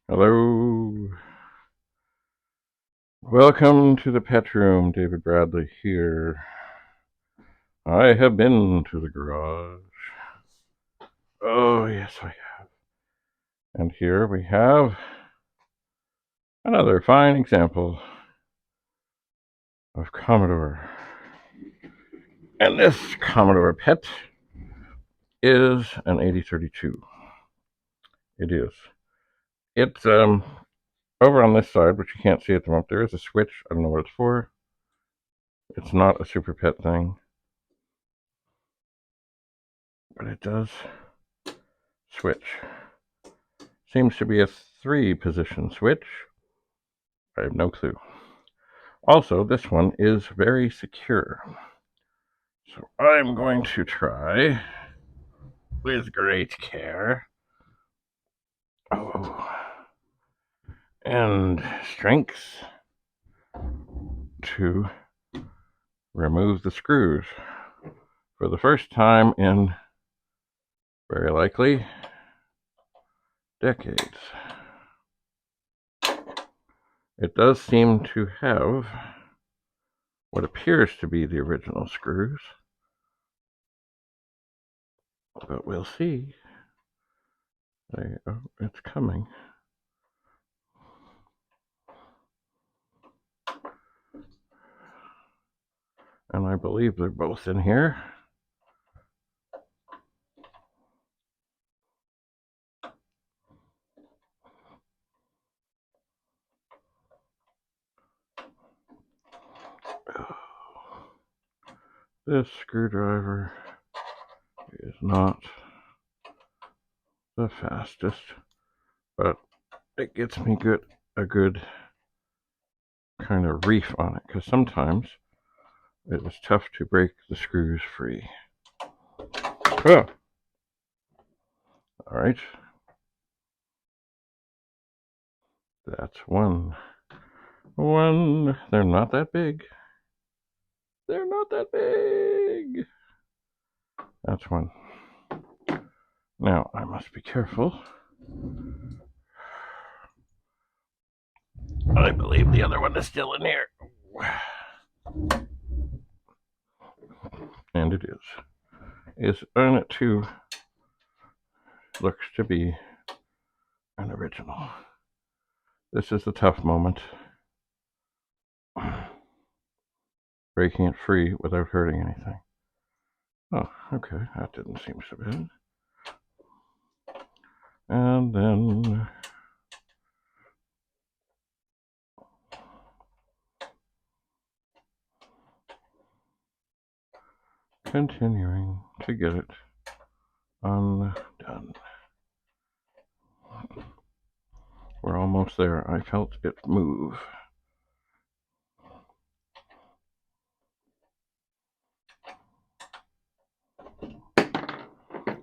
Hello. Welcome to the pet room. David Bradley here. I have been to the garage. Oh, yes, I have. And here we have another fine example of Commodore. And this Commodore pet is an 8032. It is. It's over on this side, which you can't see at the moment. There is a switch. I don't know what it's for. It's not a super pet thing. But it does switch. Seems to be a 3-position switch. I have no clue. Also, this one is very secure. So I'm going to try, with great care, and strength, to remove the screws for the first time in, very likely, decades. It does seem to have what appears to be the original screws, but we'll see. It's coming. And I believe they're both in here. This screwdriver is not the fastest, but it gets me a good kind of reef on it, because sometimes it is tough to break the screws free. Oh. All right. That's one. They're not that big. They're not that big. That's one. Now, I must be careful. I believe the other one is still in here. And it is. Is on it too. Looks to be an original. This is the tough moment. Breaking it free without hurting anything. Oh, okay, that didn't seem so bad. And then continuing to get it undone. We're almost there. I felt it move.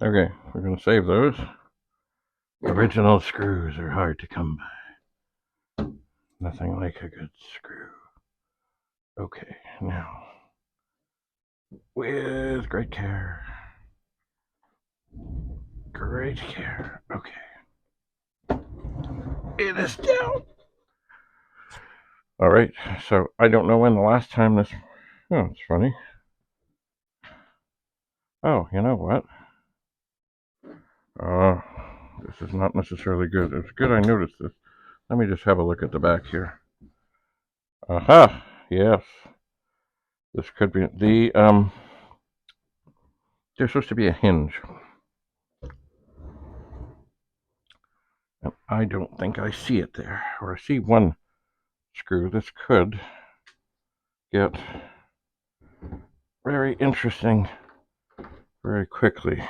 Okay, we're going to save those. Original screws are hard to come by. Nothing like a good screw. Okay, now, with great care. Great care. Okay. It is down. All right, so I don't know when the last time this... Oh, it's funny. Oh, you know what? This is not necessarily good. It's good I noticed this. Let me just have a look at the back here. Aha! Yes. This could be there's supposed to be a hinge. And I don't think I see it there. Or I see one screw. This could get very interesting very quickly.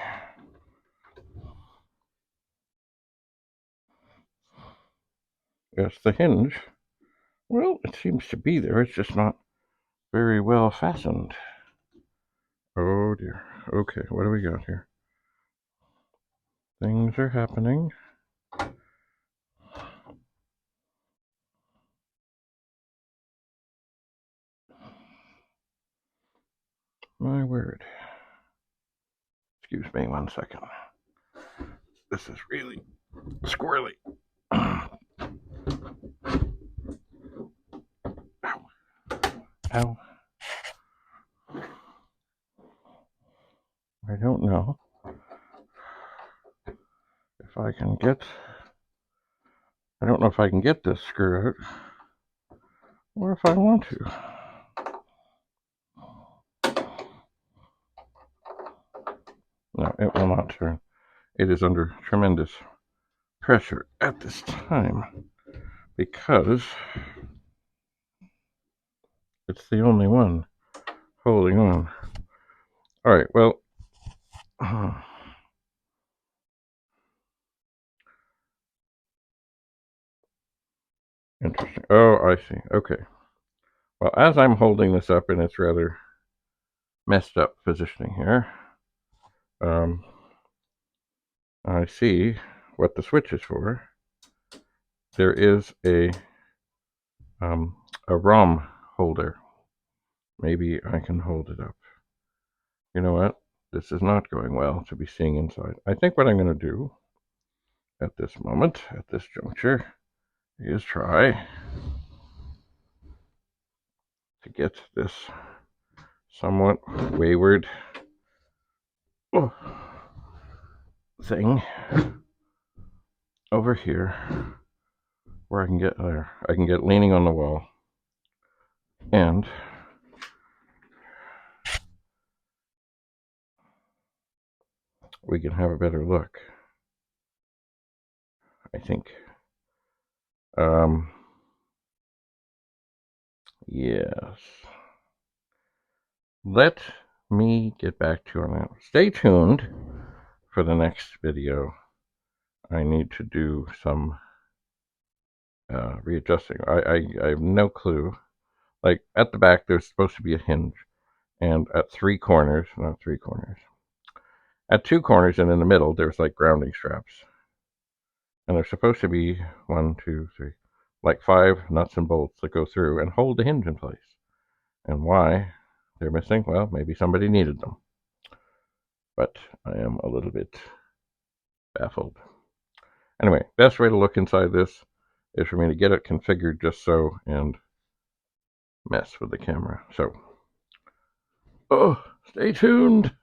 Yes, the hinge. Well, it seems to be there. It's just not very well fastened. Oh dear. Okay, what do we got here? Things are happening. My word. Excuse me 1 second. This is really squirrely. Ow. I don't know if I can get, I don't know if I can get this screw out, or if I want to. No, it will not turn. It is under tremendous pressure at this time, because it's the only one holding on. Alright, well, interesting. Oh, I see. Okay. Well, as I'm holding this up in its rather messed up positioning here, I see what the switch is for. There is a ROM holder. Maybe I can hold it up. You know what? This is not going well to be seeing inside. I think what I'm going to do at this moment, at this juncture, is try to get this somewhat wayward thing over here where I can get there. I can get leaning on the wall, and we can have a better look, I think. Yes. Let me get back to you on that. Stay tuned for the next video. I need to do some readjusting. I have no clue. Like, at the back, there's supposed to be a hinge. And at three corners, not three corners, at two corners and in the middle, there's like grounding straps. And there's supposed to be 1, 2, 3, like 5 nuts and bolts that go through and hold the hinge in place. And why they're missing? Well, maybe somebody needed them. But I am a little bit baffled. Anyway, best way to look inside this is for me to get it configured just so and mess with the camera. So, stay tuned.